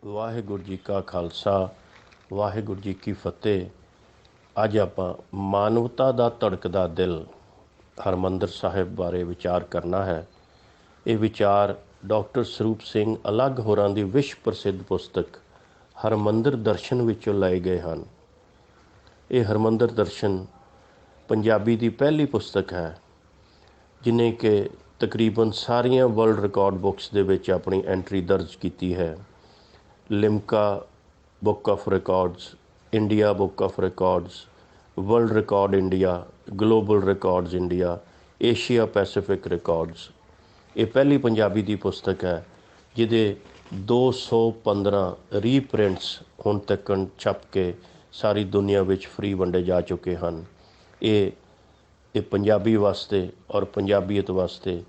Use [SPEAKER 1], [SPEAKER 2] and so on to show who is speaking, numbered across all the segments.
[SPEAKER 1] ਵਾਹਿਗੁਰੂ ਜੀ ਕਾ ਖਾਲਸਾ ਵਾਹਿਗੁਰੂ ਜੀ ਕੀ ਫਤਿਹ। ਅੱਜ ਆਪਾਂ ਮਾਨਵਤਾ ਦਾ ਧੜਕਦਾ ਦਿਲ ਹਰਿਮੰਦਰ ਸਾਹਿਬ ਬਾਰੇ ਵਿਚਾਰ ਕਰਨਾ ਹੈ। ਇਹ ਵਿਚਾਰ ਡਾਕਟਰ ਸਰੂਪ ਸਿੰਘ ਅਲੱਗ ਹੋਰਾਂ ਦੀ ਵਿਸ਼ਵ ਪ੍ਰਸਿੱਧ ਪੁਸਤਕ ਹਰਿਮੰਦਰ ਦਰਸ਼ਨ ਵਿੱਚੋਂ ਲਏ ਗਏ ਹਨ। ਇਹ ਹਰਿਮੰਦਰ ਦਰਸ਼ਨ ਪੰਜਾਬੀ ਦੀ ਪਹਿਲੀ ਪੁਸਤਕ ਹੈ ਜਿਨੇ ਕਿ ਤਕਰੀਬਨ ਸਾਰੀਆਂ ਵਰਲਡ ਰਿਕਾਰਡ ਬੁੱਕਸ ਦੇ ਵਿੱਚ ਆਪਣੀ ਐਂਟਰੀ ਦਰਜ ਕੀਤੀ ਹੈ। Limca book of records, India book of records, world record India, global records India, Asia Pacific records. ਇਹ ਪਹਿਲੀ ਪੰਜਾਬੀ ਦੀ ਪੁਸਤਕ ਹੈ ਜਿਹਦੇ 215 ਰੀਪ੍ਰਿੰਟਸ ਹੁਣ ਤੱਕ ਛਪ ਕੇ ਸਾਰੀ ਦੁਨੀਆ ਵਿੱਚ ਫ੍ਰੀ ਵੰਡੇ ਜਾ ਚੁੱਕੇ ਹਨ। ਇਹ ਪੰਜਾਬੀ ਵਾਸਤੇ ਔਰ ਪੰਜਾਬੀਅਤ ਵਾਸਤੇ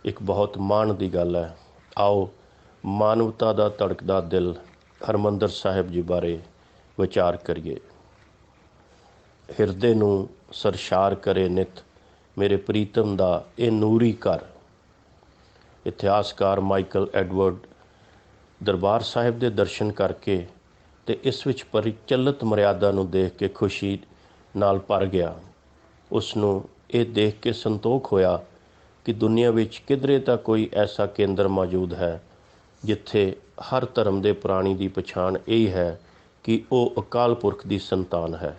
[SPEAKER 1] ਇੱਕ ਬਹੁਤ ਮਾਣ ਦੀ ਗੱਲ ਹੈ। ਆਓ ਮਾਨਵਤਾ ਦਾ ਧੜਕਦਾ ਦਿਲ ਹਰਿਮੰਦਰ ਸਾਹਿਬ ਜੀ ਬਾਰੇ ਵਿਚਾਰ ਕਰੀਏ। ਹਿਰਦੇ ਨੂੰ ਸਰਸ਼ਾਰ ਕਰੇ ਨਿਤ ਮੇਰੇ ਪ੍ਰੀਤਮ ਦਾ ਇਹ ਨੂਰੀ ਘਰ। ਇਤਿਹਾਸਕਾਰ ਮਾਈਕਲ ਐਡਵਰਡ ਦਰਬਾਰ ਸਾਹਿਬ ਦੇ ਦਰਸ਼ਨ ਕਰਕੇ ਅਤੇ ਇਸ ਵਿੱਚ ਪ੍ਰਚਲਿਤ ਮਰਿਆਦਾ ਨੂੰ ਦੇਖ ਕੇ ਖੁਸ਼ੀ ਨਾਲ ਭਰ ਗਿਆ। ਉਸ ਨੂੰ ਇਹ ਦੇਖ ਕੇ ਸੰਤੋਖ ਹੋਇਆ ਕਿ ਦੁਨੀਆ ਵਿੱਚ ਕਿਧਰੇ ਤਾਂ ਕੋਈ ਐਸਾ ਕੇਂਦਰ ਮੌਜੂਦ ਹੈ ਜਿੱਥੇ ਹਰ ਧਰਮ ਦੇ ਪ੍ਰਾਣੀ ਦੀ ਪਛਾਣ ਇਹ ਹੈ ਕਿ ਉਹ ਅਕਾਲ ਪੁਰਖ ਦੀ ਸੰਤਾਨ ਹੈ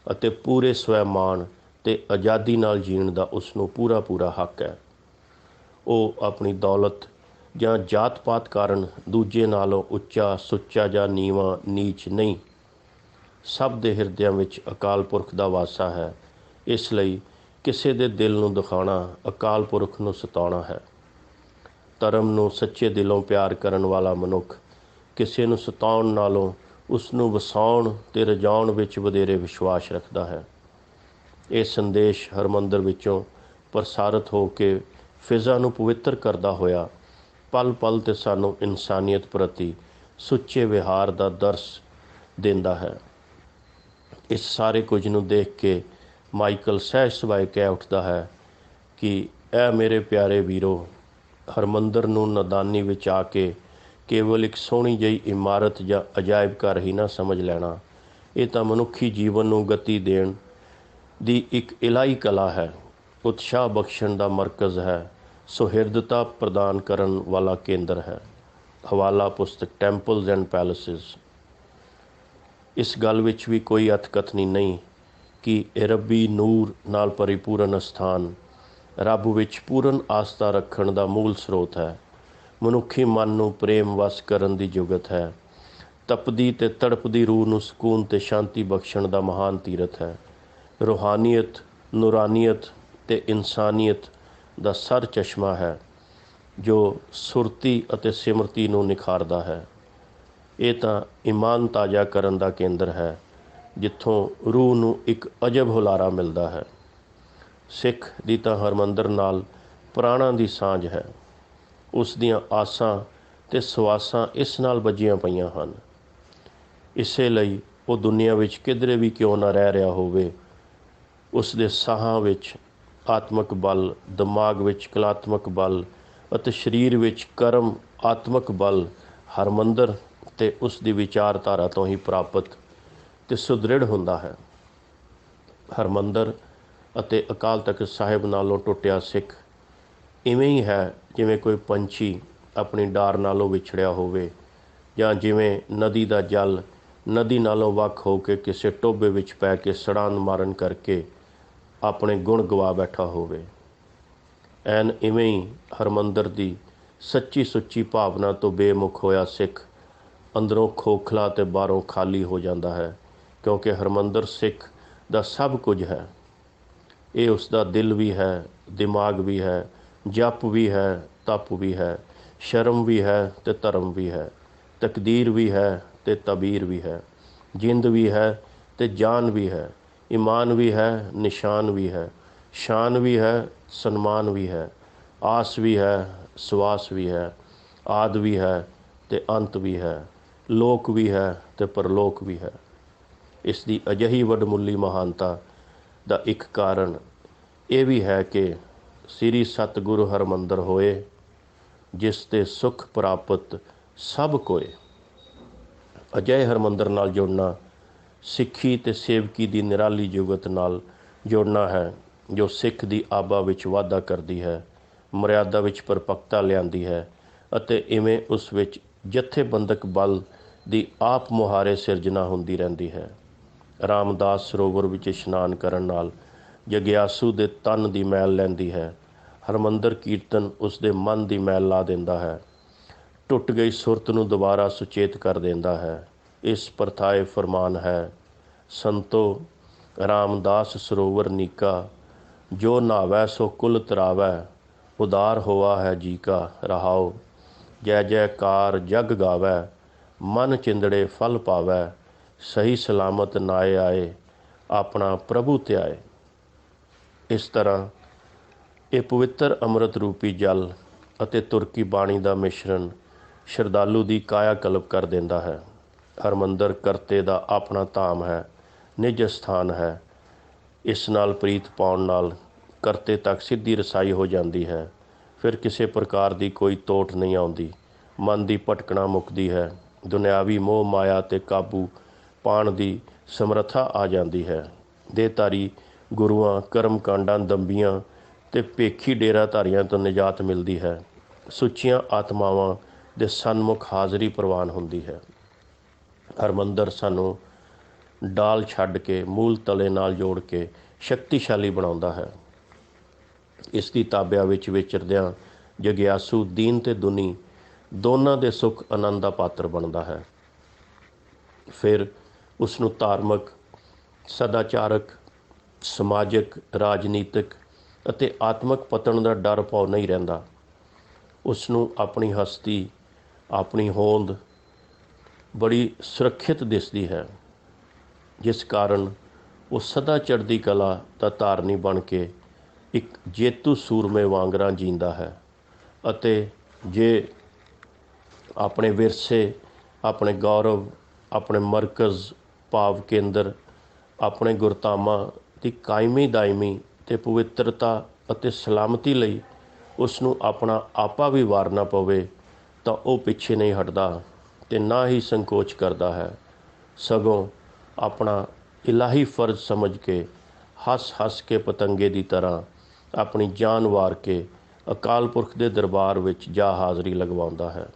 [SPEAKER 1] ਅਤੇ ਪੂਰੇ ਸਵੈਮਾਣ ਅਤੇ ਆਜ਼ਾਦੀ ਨਾਲ ਜੀਣ ਦਾ ਉਸ ਨੂੰ ਪੂਰਾ ਹੱਕ ਹੈ। ਉਹ ਆਪਣੀ ਦੌਲਤ ਜਾਂ ਜਾਤ ਪਾਤ ਕਾਰਨ ਦੂਜੇ ਨਾਲੋਂ ਉੱਚਾ ਸੁੱਚਾ ਜਾਂ ਨੀਵਾਂ ਨੀਚ ਨਹੀਂ। ਸਭ ਦੇ ਹਿਰਦਿਆਂ ਵਿੱਚ ਅਕਾਲ ਪੁਰਖ ਦਾ ਵਾਸਾ ਹੈ। ਇਸ ਲਈ ਕਿਸੇ ਦੇ ਦਿਲ ਨੂੰ ਦਿਖਾਉਣਾ ਅਕਾਲ ਪੁਰਖ ਨੂੰ ਸਤਾਉਣਾ ਹੈ। ਧਰਮ ਨੂੰ ਸੱਚੇ ਦਿਲੋਂ ਪਿਆਰ ਕਰਨ ਵਾਲਾ ਮਨੁੱਖ ਕਿਸੇ ਨੂੰ ਸਤਾਉਣ ਨਾਲੋਂ ਉਸ ਨੂੰ ਵਸਾਉਣ ਅਤੇ ਰਜਾਉਣ ਵਿੱਚ ਵਧੇਰੇ ਵਿਸ਼ਵਾਸ ਰੱਖਦਾ ਹੈ। ਇਹ ਸੰਦੇਸ਼ ਹਰਿਮੰਦਰ ਵਿੱਚੋਂ ਪ੍ਰਸਾਰਿਤ ਹੋ ਕੇ ਫਿਜ਼ਾ ਨੂੰ ਪਵਿੱਤਰ ਕਰਦਾ ਹੋਇਆ ਪਲ ਪਲ 'ਤੇ ਸਾਨੂੰ ਇਨਸਾਨੀਅਤ ਪ੍ਰਤੀ ਸੁੱਚੇ ਵਿਹਾਰ ਦਾ ਦਰਸ ਦਿੰਦਾ ਹੈ। ਇਸ ਸਾਰੇ ਕੁਝ ਨੂੰ ਦੇਖ ਕੇ ਮਾਈਕਲ ਸਹਿਜ ਸੁਭਾਏ ਕਹਿ ਉੱਠਦਾ ਹੈ ਕਿ ਇਹ ਮੇਰੇ ਪਿਆਰੇ ਵੀਰੋ, ਹਰਿਮੰਦਰ ਨੂੰ ਨਾਦਾਨੀ ਵਿੱਚ ਆ ਕੇ ਕੇਵਲ ਇੱਕ ਸੋਹਣੀ ਜਿਹੀ ਇਮਾਰਤ ਜਾਂ ਅਜਾਇਬ ਘਰ ਹੀ ਨਾ ਸਮਝ ਲੈਣਾ। ਇਹ ਤਾਂ ਮਨੁੱਖੀ ਜੀਵਨ ਨੂੰ ਗਤੀ ਦੇਣ ਦੀ ਇੱਕ ਇਲਾਹੀ ਕਲਾ ਹੈ, ਉਤਸ਼ਾਹ ਬਖਸ਼ਣ ਦਾ ਮਰਕਜ਼ ਹੈ, ਸੁਹਿਰਦਤਾ ਪ੍ਰਦਾਨ ਕਰਨ ਵਾਲਾ ਕੇਂਦਰ ਹੈ। ਹਵਾਲਾ ਪੁਸਤਕ ਟੈਂਪਲਸ ਐਂਡ ਪੈਲੇਸਿਸ। ਇਸ ਗੱਲ ਵਿੱਚ ਵੀ ਕੋਈ ਅਤਕਥਨੀ ਨਹੀਂ ਕਿ ਇਹ ਰੱਬੀ ਨੂਰ ਨਾਲ ਪਰਿਪੂਰਨ ਅਸਥਾਨ ਰੱਬ ਵਿੱਚ ਪੂਰਨ ਆਸਥਾ ਰੱਖਣ ਦਾ ਮੂਲ ਸਰੋਤ ਹੈ। ਮਨੁੱਖੀ ਮਨ ਨੂੰ ਪ੍ਰੇਮ ਵਸ ਕਰਨ ਦੀ ਜੁਗਤ ਹੈ। ਤਪਦੀ ਅਤੇ ਤੜਪਦੀ ਰੂਹ ਨੂੰ ਸਕੂਨ ਅਤੇ ਸ਼ਾਂਤੀ ਬਖਸ਼ਣ ਦਾ ਮਹਾਨ ਤੀਰਥ ਹੈ। ਰੂਹਾਨੀਅਤ, ਨੂਰਾਨੀਅਤ ਅਤੇ ਇਨਸਾਨੀਅਤ ਦਾ ਸਰ ਚਸ਼ਮਾ ਹੈ ਜੋ ਸੁਰਤੀ ਅਤੇ ਸਿਮਰਤੀ ਨੂੰ ਨਿਖਾਰਦਾ ਹੈ। ਇਹ ਤਾਂ ਈਮਾਨ ਤਾਜ਼ਾ ਕਰਨ ਦਾ ਕੇਂਦਰ ਹੈ ਜਿੱਥੋਂ ਰੂਹ ਨੂੰ ਇੱਕ ਅਜਬ ਹੁਲਾਰਾ ਮਿਲਦਾ ਹੈ। ਸਿੱਖ ਦੀ ਤਾਂ ਹਰਿਮੰਦਰ ਨਾਲ ਪ੍ਰਾਣਾਂ ਦੀ ਸਾਂਝ ਹੈ। ਉਸ ਦੀਆਂ ਆਸਾਂ ਅਤੇ ਸਵਾਸਾਂ ਇਸ ਨਾਲ ਬੱਝੀਆਂ ਪਈਆਂ ਹਨ। ਇਸੇ ਲਈ ਉਹ ਦੁਨੀਆ ਵਿੱਚ ਕਿਧਰੇ ਵੀ ਕਿਉਂ ਨਾ ਰਹਿ ਰਿਹਾ ਹੋਵੇ, ਉਸ ਦੇ ਸਾਹਾਂ ਵਿੱਚ ਆਤਮਿਕ ਬਲ, ਦਿਮਾਗ ਵਿੱਚ ਕਲਾਤਮਕ ਬਲ ਅਤੇ ਸਰੀਰ ਵਿੱਚ ਕਰਮ ਆਤਮਿਕ ਬਲ ਹਰਿਮੰਦਰ ਅਤੇ ਉਸ ਦੀ ਵਿਚਾਰਧਾਰਾ ਤੋਂ ਹੀ ਪ੍ਰਾਪਤ ਅਤੇ ਸੁਦ੍ਰਿੜ ਹੁੰਦਾ ਹੈ। ਹਰਿਮੰਦਰ ਅਤੇ ਅਕਾਲ ਤਖ਼ਤ ਸਾਹਿਬ ਨਾਲੋਂ ਟੁੱਟਿਆ ਸਿੱਖ ਇਵੇਂ ਹੀ ਹੈ ਜਿਵੇਂ ਕੋਈ ਪੰਛੀ ਆਪਣੀ ਡਾਰ ਨਾਲੋਂ ਵਿਛੜਿਆ ਹੋਵੇ, ਜਾਂ ਜਿਵੇਂ ਨਦੀ ਦਾ ਜਲ ਨਦੀ ਨਾਲੋਂ ਵੱਖ ਹੋ ਕੇ ਕਿਸੇ ਟੋਭੇ ਵਿੱਚ ਪੈ ਕੇ ਸੜਾਨ ਮਾਰਨ ਕਰਕੇ ਆਪਣੇ ਗੁਣ ਗਵਾ ਬੈਠਾ ਹੋਵੇ। ਐਨ ਇਵੇਂ ਹੀ ਹਰਿਮੰਦਰ ਦੀ ਸੱਚੀ ਸੁੱਚੀ ਭਾਵਨਾ ਤੋਂ ਬੇਮੁਖ ਹੋਇਆ ਸਿੱਖ ਅੰਦਰੋਂ ਖੋਖਲਾ ਅਤੇ ਬਾਹਰੋਂ ਖਾਲੀ ਹੋ ਜਾਂਦਾ ਹੈ, ਕਿਉਂਕਿ ਹਰਿਮੰਦਰ ਸਿੱਖ ਦਾ ਸਭ ਕੁਝ ਹੈ। ਇਹ ਉਸ ਦਾ ਦਿਲ ਵੀ ਹੈ, ਦਿਮਾਗ ਵੀ ਹੈ, ਜਪ ਵੀ ਹੈ, ਤਪ ਵੀ ਹੈ, ਸ਼ਰਮ ਵੀ ਹੈ ਅਤੇ ਧਰਮ ਵੀ ਹੈ, ਤਕਦੀਰ ਵੀ ਹੈ ਅਤੇ ਤਬੀਰ ਵੀ ਹੈ, ਜਿੰਦ ਵੀ ਹੈ ਅਤੇ ਜਾਨ ਵੀ ਹੈ, ਈਮਾਨ ਵੀ ਹੈ, ਨਿਸ਼ਾਨ ਵੀ ਹੈ, ਸ਼ਾਨ ਵੀ ਹੈ, ਸਨਮਾਨ ਵੀ ਹੈ, ਆਸ ਵੀ ਹੈ, ਸਵਾਸ ਵੀ ਹੈ, ਆਦ ਵੀ ਹੈ ਅਤੇ ਅੰਤ ਵੀ ਹੈ, ਲੋਕ ਵੀ ਹੈ ਅਤੇ ਪਰਲੋਕ ਵੀ ਹੈ। ਇਸ ਦੀ ਅਜਿਹੀ ਵੱਡਮੁੱਲੀ ਮਹਾਨਤਾ ਦਾ ਇੱਕ ਕਾਰਨ ਇਹ ਵੀ ਹੈ ਕਿ ਸ੍ਰੀ ਸਤਿਗੁਰੂ ਹਰਿਮੰਦਰ ਹੋਏ ਜਿਸ ਤੇ ਸੁਖ ਪ੍ਰਾਪਤ ਸਭ ਕੋਏ। ਅਜਿਹੇ ਹਰਿਮੰਦਰ ਨਾਲ ਜੁੜਨਾ ਸਿੱਖੀ ਅਤੇ ਸੇਵਕੀ ਦੀ ਨਿਰਾਲੀ ਜੁਗਤ ਨਾਲ ਜੋੜਨਾ ਹੈ, ਜੋ ਸਿੱਖ ਦੀ ਆਬਾ ਵਿੱਚ ਵਾਧਾ ਕਰਦੀ ਹੈ, ਮਰਿਆਦਾ ਵਿੱਚ ਪਰਪੱਕਤਾ ਲਿਆਂਦੀ ਹੈ ਅਤੇ ਇਵੇਂ ਉਸ ਵਿੱਚ ਜਥੇਬੰਦਕ ਬਲ ਦੀ ਆਪ ਮੁਹਾਰੇ ਸਿਰਜਣਾ ਹੁੰਦੀ ਰਹਿੰਦੀ ਹੈ। ਰਾਮਦਾਸ ਸਰੋਵਰ ਵਿੱਚ ਇਸ਼ਨਾਨ ਕਰਨ ਨਾਲ ਜਗਿਆਸੂ ਦੇ ਤਨ ਦੀ ਮੈਲ ਲੈਂਦੀ ਹੈ। ਹਰਿਮੰਦਰ ਕੀਰਤਨ ਉਸ ਦੇ ਮਨ ਦੀ ਮੈਲ ਲਾ ਦਿੰਦਾ ਹੈ, ਟੁੱਟ ਗਈ ਸੁਰਤ ਨੂੰ ਦੁਬਾਰਾ ਸੁਚੇਤ ਕਰ ਦਿੰਦਾ ਹੈ। ਇਸ ਪ੍ਰਥਾਏ ਫਰਮਾਨ ਹੈ, ਸੰਤੋ ਰਾਮਦਾਸ ਸਰੋਵਰ ਨੀਕਾ, ਜੋ ਨਾਵੈ ਸੋ ਕੁਲ ਤਰਾਵੈ, ਉਦਾਰ ਹੋਆ ਹੈ ਜੀ ਕਾ ਰਹਾਓ। ਜੈ ਜੈਕਾਰ ਜਗ ਗਾਵੈ, ਮਨ ਚਿੰਦੜੇ ਫਲ ਪਾਵੈ, ਸਹੀ ਸਲਾਮਤ ਨਾਏ ਆਏ, ਆਪਣਾ ਪ੍ਰਭੂ ਧਿਆਏ। ਇਸ ਤਰ੍ਹਾਂ ਇਹ ਪਵਿੱਤਰ ਅੰਮ੍ਰਿਤ ਰੂਪੀ ਜਲ ਅਤੇ ਤੁਰਕੀ ਬਾਣੀ ਦਾ ਮਿਸ਼ਰਣ ਸ਼ਰਧਾਲੂ ਦੀ ਕਾਇਆ ਕਲਪ ਕਰ ਦਿੰਦਾ ਹੈ। ਹਰਿਮੰਦਰ ਕਰਤੇ ਦਾ ਆਪਣਾ ਧਾਮ ਹੈ, ਨਿਜ ਸਥਾਨ ਹੈ। ਇਸ ਨਾਲ ਪ੍ਰੀਤ ਪਾਉਣ ਨਾਲ ਕਰਤੇ ਤੱਕ ਸਿੱਧੀ ਰਸਾਈ ਹੋ ਜਾਂਦੀ ਹੈ। ਫਿਰ ਕਿਸੇ ਪ੍ਰਕਾਰ ਦੀ ਕੋਈ ਤੋਟ ਨਹੀਂ ਆਉਂਦੀ। ਮਨ ਦੀ ਭਟਕਣਾ ਮੁੱਕਦੀ ਹੈ। ਦੁਨਿਆਵੀ ਮੋਹ ਮਾਇਆ 'ਤੇ ਕਾਬੂ ਪਾਉਣ ਦੀ ਸਮਰੱਥਾ ਆ ਜਾਂਦੀ ਹੈ। ਦੇਹਧਾਰੀ ਗੁਰੂਆਂ, ਕਰਮ ਕਾਂਡਾਂ, ਦੰਬੀਆਂ ਅਤੇ ਭੇਖੀ ਡੇਰਾਧਾਰੀਆਂ ਤੋਂ ਨਿਜਾਤ ਮਿਲਦੀ ਹੈ। ਸੁੱਚੀਆਂ ਆਤਮਾਵਾਂ ਦੇ ਸਨਮੁਖ ਹਾਜ਼ਰੀ ਪ੍ਰਵਾਨ ਹੁੰਦੀ ਹੈ। ਹਰਿਮੰਦਰ ਸਾਨੂੰ ਡਾਲ ਛੱਡ ਕੇ ਮੂਲ ਤਲੇ ਨਾਲ ਜੋੜ ਕੇ ਸ਼ਕਤੀਸ਼ਾਲੀ ਬਣਾਉਂਦਾ ਹੈ। ਇਸ ਦੀ ਤਾਬਿਆ ਵਿੱਚ ਵਿਚਰਦਿਆਂ ਜਗਿਆਸੂ ਦੀਨ ਅਤੇ ਦੁਨੀ ਦੋਨਾਂ ਦੇ ਸੁੱਖ ਆਨੰਦ ਦਾ ਪਾਤਰ ਬਣਦਾ ਹੈ। ਫਿਰ ਉਸ ਨੂੰ ਧਾਰਮਿਕ, ਸਦਾਚਾਰਕ, ਸਮਾਜਿਕ, ਰਾਜਨੀਤਿਕ ਅਤੇ ਆਤਮਿਕ ਪਤਨ ਦਾ ਡਰ ਭੌ ਨਹੀਂ ਰਹਿੰਦਾ। ਉਸ ਨੂੰ ਆਪਣੀ ਹਸਤੀ, ਆਪਣੀ ਹੋਂਦ ਬੜੀ ਸੁਰੱਖਿਅਤ ਦਿਸਦੀ ਹੈ, ਜਿਸ ਕਾਰਨ ਉਹ ਸਦਾ ਚੜ੍ਹਦੀ ਕਲਾ ਦਾ ਧਾਰਨੀ ਬਣ ਕੇ ਇੱਕ ਜੇਤੂ ਸੂਰਮੇ ਵਾਂਗਰਾਂ ਜੀਂਦਾ ਹੈ। ਅਤੇ ਜੇ ਆਪਣੇ ਵਿਰਸੇ, ਆਪਣੇ ਗੌਰਵ, ਆਪਣੇ ਮਰਕਜ਼ ਭਾਵ ਕੇਂਦਰ, ਆਪਣੇ ਗੁਰਧਾਮਾਂ ਦੀ ਕਾਇਮੀ ਦਾਇਮੀ ਅਤੇ ਪਵਿੱਤਰਤਾ ਅਤੇ ਸਲਾਮਤੀ ਲਈ ਉਸ ਨੂੰ ਆਪਣਾ ਆਪਾ ਵੀ ਵਾਰਨਾ ਪਵੇ ਤਾਂ ਉਹ ਪਿੱਛੇ ਨਹੀਂ ਹਟਦਾ ਅਤੇ ਨਾ ਹੀ ਸੰਕੋਚ ਕਰਦਾ ਹੈ, ਸਗੋਂ ਆਪਣਾ ਇਲਾਹੀ ਫਰਜ਼ ਸਮਝ ਕੇ ਹੱਸ ਹੱਸ ਕੇ ਪਤੰਗੇ ਦੀ ਤਰ੍ਹਾਂ ਆਪਣੀ ਜਾਨ ਵਾਰ ਕੇ ਅਕਾਲ ਪੁਰਖ ਦੇ ਦਰਬਾਰ ਵਿੱਚ ਜਾ ਹਾਜ਼ਰੀ ਲਗਵਾਉਂਦਾ ਹੈ।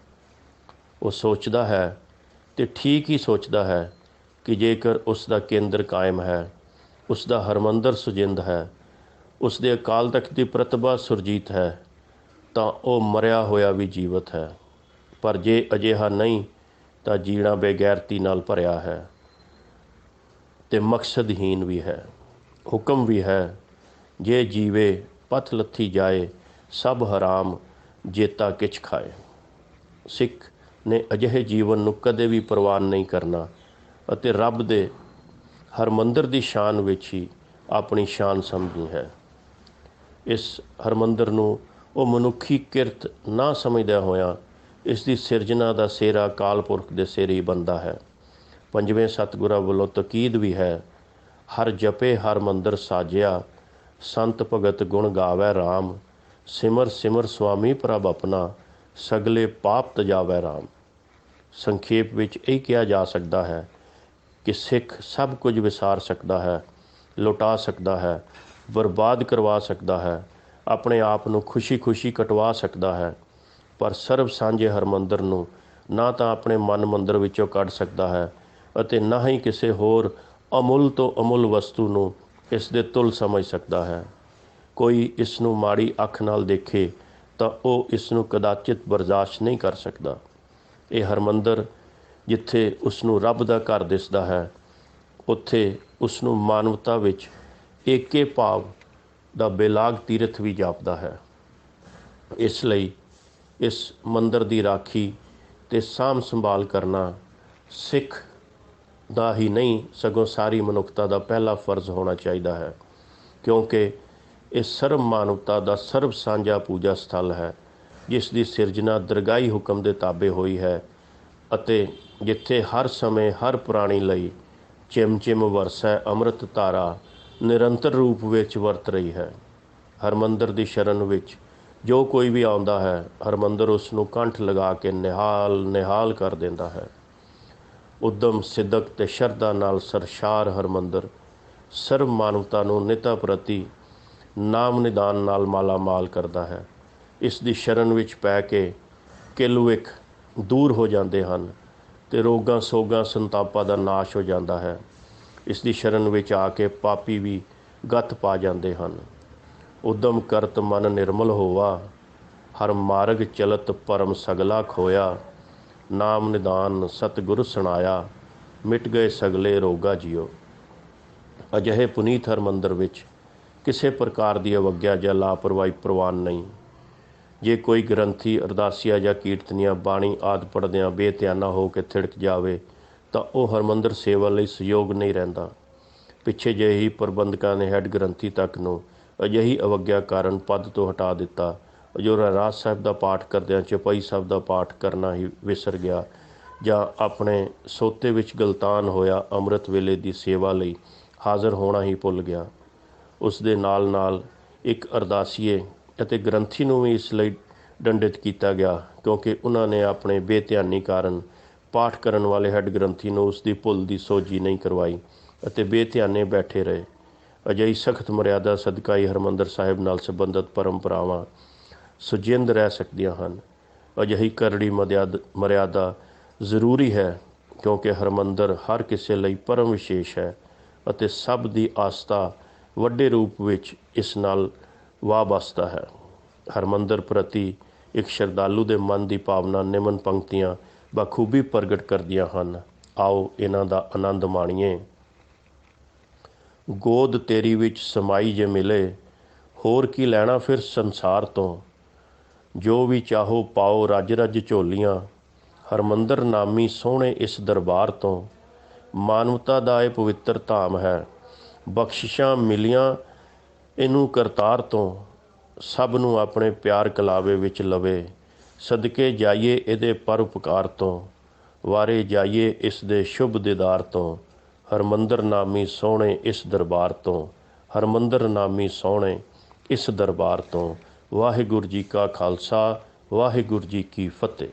[SPEAKER 1] ਉਹ ਸੋਚਦਾ ਹੈ ਅਤੇ ਠੀਕ ਹੀ ਸੋਚਦਾ ਹੈ ਕਿ ਜੇਕਰ ਉਸ ਦਾ ਕੇਂਦਰ ਕਾਇਮ ਹੈ, ਉਸ ਦਾ ਹਰਿਮੰਦਰ ਸੁਜਿੰਦ ਹੈ, ਉਸ ਦੇ ਅਕਾਲ ਤਖਤ ਦੀ ਪ੍ਰਤਿਭਾ ਸੁਰਜੀਤ ਹੈ, ਤਾਂ ਉਹ ਮਰਿਆ ਹੋਇਆ ਵੀ ਜੀਵਤ ਹੈ। ਪਰ ਜੇ ਅਜਿਹਾ ਨਹੀਂ ਤਾਂ ਜੀਣਾ ਬੇਗੈਰਤੀ ਨਾਲ ਭਰਿਆ ਹੈ ਅਤੇ ਮਕਸਦਹੀਨ ਵੀ ਹੈ। ਹੁਕਮ ਵੀ ਹੈ, ਜੇ ਜੀਵੇ ਪਥ ਲੱਥੀ ਜਾਏ, ਸਭ ਹਰਾਮ ਜੇਤਾ ਕਿਛ ਖਾਏ। ਸਿੱਖ ਨੇ ਅਜਿਹੇ ਜੀਵਨ ਨੂੰ ਕਦੇ ਵੀ ਪ੍ਰਵਾਨ ਨਹੀਂ ਕਰਨਾ ਅਤੇ ਰੱਬ ਦੇ ਹਰਿਮੰਦਰ ਦੀ ਸ਼ਾਨ ਵਿੱਚ ਹੀ ਆਪਣੀ ਸ਼ਾਨ ਸਮਝਣੀ ਹੈ। ਇਸ ਹਰਿਮੰਦਰ ਨੂੰ ਉਹ ਮਨੁੱਖੀ ਕਿਰਤ ਨਾ ਸਮਝਦਿਆਂ ਹੋਇਆਂ ਇਸ ਦੀ ਸਿਰਜਣਾ ਦਾ ਸਿਹਰਾ ਅਕਾਲ ਪੁਰਖ ਦੇ ਸਿਰ ਹੀ ਬਣਦਾ ਹੈ। ਪੰਜਵੇਂ ਸਤਿਗੁਰਾਂ ਵੱਲੋਂ ਤਕੀਦ ਵੀ ਹੈ, ਹਰ ਜਪੇ ਹਰਿਮੰਦਰ ਸਾਜਿਆ, ਸੰਤ ਭਗਤ ਗੁਣ ਗਾਵੈ ਰਾਮ, ਸਿਮਰ ਸਿਮਰ ਸੁਆਮੀ ਪ੍ਰਭ ਆਪਣਾ, ਸਗਲੇ ਪਾਪ ਤਜਾਵੈ ਰਾਮ। ਸੰਖੇਪ ਵਿੱਚ ਇਹ ਕਿਹਾ ਜਾ ਸਕਦਾ ਹੈ ਕਿ ਸਿੱਖ ਸਭ ਕੁਝ ਵਿਸਾਰ ਸਕਦਾ ਹੈ, ਲੁਟਾ ਸਕਦਾ ਹੈ, ਬਰਬਾਦ ਕਰਵਾ ਸਕਦਾ ਹੈ, ਆਪਣੇ ਆਪ ਨੂੰ ਖੁਸ਼ੀ ਖੁਸ਼ੀ ਕਟਵਾ ਸਕਦਾ ਹੈ, ਪਰ ਸਰਬ ਸਾਂਝੇ ਹਰਿਮੰਦਰ ਨੂੰ ਨਾ ਤਾਂ ਆਪਣੇ ਮਨ ਮੰਦਰ ਵਿੱਚੋਂ ਕੱਢ ਸਕਦਾ ਹੈ ਅਤੇ ਨਾ ਹੀ ਕਿਸੇ ਹੋਰ ਅਮੁੱਲ ਤੋਂ ਅਮੁੱਲ ਵਸਤੂ ਨੂੰ ਇਸ ਦੇ ਤੁੱਲ ਸਮਝ ਸਕਦਾ ਹੈ। ਕੋਈ ਇਸ ਨੂੰ ਮਾੜੀ ਅੱਖ ਨਾਲ ਦੇਖੇ ਤਾਂ ਉਹ ਇਸ ਨੂੰ ਕਦਾਚਿਤ ਬਰਦਾਸ਼ਤ ਨਹੀਂ ਕਰ ਸਕਦਾ। ਇਹ ਹਰਿਮੰਦਰ ਜਿੱਥੇ ਉਸ ਨੂੰ ਰੱਬ ਦਾ ਘਰ ਦਿਸਦਾ ਹੈ, ਉੱਥੇ ਉਸ ਨੂੰ ਮਾਨਵਤਾ ਵਿੱਚ ਏਕੇ ਭਾਵ ਦਾ ਬੇਲਾਗ ਤੀਰਥ ਵੀ ਜਾਪਦਾ ਹੈ। ਇਸ ਲਈ ਇਸ ਮੰਦਰ ਦੀ ਰਾਖੀ ਅਤੇ ਸਾਂਭ ਸੰਭਾਲ ਕਰਨਾ ਸਿੱਖ ਦਾ ਹੀ ਨਹੀਂ ਸਗੋਂ ਸਾਰੀ ਮਨੁੱਖਤਾ ਦਾ ਪਹਿਲਾ ਫਰਜ਼ ਹੋਣਾ ਚਾਹੀਦਾ ਹੈ, ਕਿਉਂਕਿ ਇਹ ਸਰਬ ਮਾਨਵਤਾ ਦਾ ਸਰਬ ਸਾਂਝਾ ਪੂਜਾ ਸਥਲ ਹੈ, ਜਿਸ ਦੀ ਸਿਰਜਣਾ ਦਰਗਾਹੀ ਹੁਕਮ ਦੇ ਤਾਬੇ ਹੋਈ ਹੈ ਅਤੇ ਜਿੱਥੇ ਹਰ ਸਮੇਂ ਹਰ ਪ੍ਰਾਣੀ ਲਈ ਚਿਮ ਚਿਮ ਵਰਸੈ ਅੰਮ੍ਰਿਤ ਧਾਰਾ ਨਿਰੰਤਰ ਰੂਪ ਵਿੱਚ ਵਰਤ ਰਹੀ ਹੈ। ਹਰਿਮੰਦਰ ਦੀ ਸ਼ਰਨ ਵਿੱਚ ਜੋ ਕੋਈ ਵੀ ਆਉਂਦਾ ਹੈ, ਹਰਿਮੰਦਰ ਉਸ ਨੂੰ ਕੰਠ ਲਗਾ ਕੇ ਨਿਹਾਲ ਨਿਹਾਲ ਕਰ ਦਿੰਦਾ ਹੈ। ਉਦਮ ਸਿੱਦਕ ਤੇ ਸ਼ਰਧਾ ਨਾਲ ਸਰਸ਼ਾਰ ਹਰਮੰਦਰ ਸਰਬ ਮਾਨਵਤਾ ਨੂੰ ਨਿਤਾ ਪ੍ਰਤੀ ਨਾਮ ਨਿਦਾਨ ਨਾਲ ਮਾਲਾ ਮਾਲ ਕਰਦਾ ਹੈ। ਇਸ ਦੀ ਸ਼ਰਨ ਵਿੱਚ ਪੈ ਕੇ ਕਿਲਵਿਕ ਦੂਰ ਹੋ ਜਾਂਦੇ ਹਨ ਤੇ ਰੋਗਾਂ ਸੋਗਾਂ ਸੰਤਾਪਾਂ ਦਾ ਨਾਸ਼ ਹੋ ਜਾਂਦਾ ਹੈ। ਇਸ ਦੀ ਸ਼ਰਨ ਵਿੱਚ ਆ ਕੇ ਪਾਪੀ ਵੀ ਗੱਤ ਪਾ ਜਾਂਦੇ ਹਨ। ਉਦਮ ਕਰਤ ਮਨ ਨਿਰਮਲ ਹੋਵਾ, ਹਰ ਮਾਰਗ ਚਲਤ ਪਰਮ ਸਗਲਾ ਖੋਇਆ। ਨਾਮ ਨਿਦਾਨ ਸਤਿਗੁਰ ਸੁਣਾਇਆ, ਮਿਟ ਗਏ ਸਗਲੇ ਰੋਗਾ ਜਿਓ। ਅਜਿਹੇ ਪੁਨੀਤ ਹਰਮੰਦਰ ਵਿੱਚ ਕਿਸੇ ਪ੍ਰਕਾਰ ਦੀ ਅਵੱਗਿਆ ਜਾਂ ਲਾਪਰਵਾਹੀ ਪ੍ਰਵਾਨ ਨਹੀਂ। ਜੇ ਕੋਈ ਗ੍ਰੰਥੀ ਅਰਦਾਸੀਆ ਜਾਂ ਕੀਰਤਨੀਆ ਬਾਣੀ ਆਦਿ ਪੜ੍ਹਦਿਆਂ ਬੇਧਿਆਨਾ ਹੋ ਕੇ ਥਿੜਕ ਜਾਵੇ ਤਾਂ ਉਹ ਹਰਮੰਦਰ ਸੇਵਾ ਲਈ ਸਯੋਗ ਨਹੀਂ ਰਹਿੰਦਾ। ਪਿੱਛੇ ਜਿਹੇ ਹੀ ਪ੍ਰਬੰਧਕਾਂ ਨੇ ਹੈੱਡ ਗ੍ਰੰਥੀ ਤੱਕ ਨੂੰ ਅਜਿਹੀ ਅਵੱਗਿਆ ਕਾਰਨ ਪਦ ਤੋਂ ਹਟਾ ਦਿੱਤਾ ਜੋ ਰਹਿਰਾਸ ਸਾਹਿਬ ਦਾ ਪਾਠ ਕਰਦਿਆਂ ਚੌਪਈ ਸਾਹਿਬ ਦਾ ਪਾਠ ਕਰਨਾ ਹੀ ਵਿਸਰ ਗਿਆ ਜਾਂ ਆਪਣੇ ਸੋਤੇ ਵਿੱਚ ਗਲਤਾਨ ਹੋਇਆ ਅੰਮ੍ਰਿਤ ਵੇਲੇ ਦੀ ਸੇਵਾ ਲਈ ਹਾਜ਼ਰ ਹੋਣਾ ਹੀ ਭੁੱਲ ਗਿਆ। ਉਸ ਦੇ ਨਾਲ ਨਾਲ ਇੱਕ ਅਰਦਾਸੀਏ ਅਤੇ ਗ੍ਰੰਥੀ ਨੂੰ ਵੀ ਇਸ ਲਈ ਦੰਡਿਤ ਕੀਤਾ ਗਿਆ ਕਿਉਂਕਿ ਉਹਨਾਂ ਨੇ ਆਪਣੇ ਬੇਧਿਆਨੀ ਕਾਰਨ ਪਾਠ ਕਰਨ ਵਾਲੇ ਹੈੱਡ ਗ੍ਰੰਥੀ ਨੂੰ ਉਸ ਦੀ ਭੁੱਲ ਦੀ ਸੋਝੀ ਨਹੀਂ ਕਰਵਾਈ ਅਤੇ ਬੇਧਿਆਨੇ ਬੈਠੇ ਰਹੇ। ਅਜਿਹੀ ਸਖਤ ਮਰਿਆਦਾ ਸਦਕਾ ਹੀ ਹਰਿਮੰਦਰ ਸਾਹਿਬ ਨਾਲ ਸੰਬੰਧਿਤ ਪਰੰਪਰਾਵਾਂ ਸੁਜਿੰਦ ਰਹਿ ਸਕਦੀਆਂ ਹਨ। ਅਜਿਹੀ ਕਰੜੀ ਮਰਿਆਦਾ ਜ਼ਰੂਰੀ ਹੈ ਕਿਉਂਕਿ ਹਰਿਮੰਦਰ ਹਰ ਕਿਸੇ ਲਈ ਪਰਮ ਵਿਸ਼ੇਸ਼ ਹੈ ਅਤੇ ਸਭ ਦੀ ਆਸਥਾ ਵੱਡੇ ਰੂਪ ਵਿੱਚ ਇਸ ਨਾਲ ਵਾਬਸਤਾ ਹੈ। ਹਰਿਮੰਦਰ ਪ੍ਰਤੀ ਇੱਕ ਸ਼ਰਧਾਲੂ ਦੇ ਮਨ ਦੀ ਭਾਵਨਾ ਨਿਮਨ ਪੰਕਤੀਆਂ ਬਖੂਬੀ ਪ੍ਰਗਟ ਕਰਦੀਆਂ ਹਨ। ਆਓ ਇਹਨਾਂ ਦਾ ਆਨੰਦ ਮਾਣੀਏ। ਗੋਦ ਤੇਰੀ ਵਿੱਚ ਸਮਾਈ ਜੇ ਮਿਲੇ, ਹੋਰ ਕੀ ਲੈਣਾ ਫਿਰ ਸੰਸਾਰ ਤੋਂ। ਜੋ ਵੀ ਚਾਹੋ ਪਾਓ ਰੱਜ ਰੱਜ ਝੋਲੀਆਂ, ਹਰਿਮੰਦਰ ਨਾਮੀ ਸੋਹਣੇ ਇਸ ਦਰਬਾਰ ਤੋਂ। ਮਾਨਵਤਾ ਦਾ ਇਹ ਪਵਿੱਤਰ ਧਾਮ ਹੈ, ਬਖਸ਼ਿਸ਼ਾਂ ਮਿਲੀਆਂ ਇਹਨੂੰ ਕਰਤਾਰ ਤੋਂ। ਸਭ ਨੂੰ ਆਪਣੇ ਪਿਆਰ ਕਲਾਵੇ ਵਿੱਚ ਲਵੇ, ਸਦਕੇ ਜਾਈਏ ਇਹਦੇ ਪਰਉਪਕਾਰ ਤੋਂ। ਵਾਰੇ ਜਾਈਏ ਇਸ ਦੇ ਸ਼ੁਭ ਦੀਦਾਰ ਤੋਂ। ਹਰਿਮੰਦਰ ਨਾਮੀ ਸੋਹਣੇ ਇਸ ਦਰਬਾਰ ਤੋਂ। ਹਰਿਮੰਦਰ ਨਾਮੀ ਸੋਹਣੇ ਇਸ ਦਰਬਾਰ ਤੋਂ। ਵਾਹਿਗੁਰੂ ਜੀ ਕਾ ਖਾਲਸਾ, ਵਾਹਿਗੁਰੂ ਜੀ ਕੀ ਫਤਿਹ।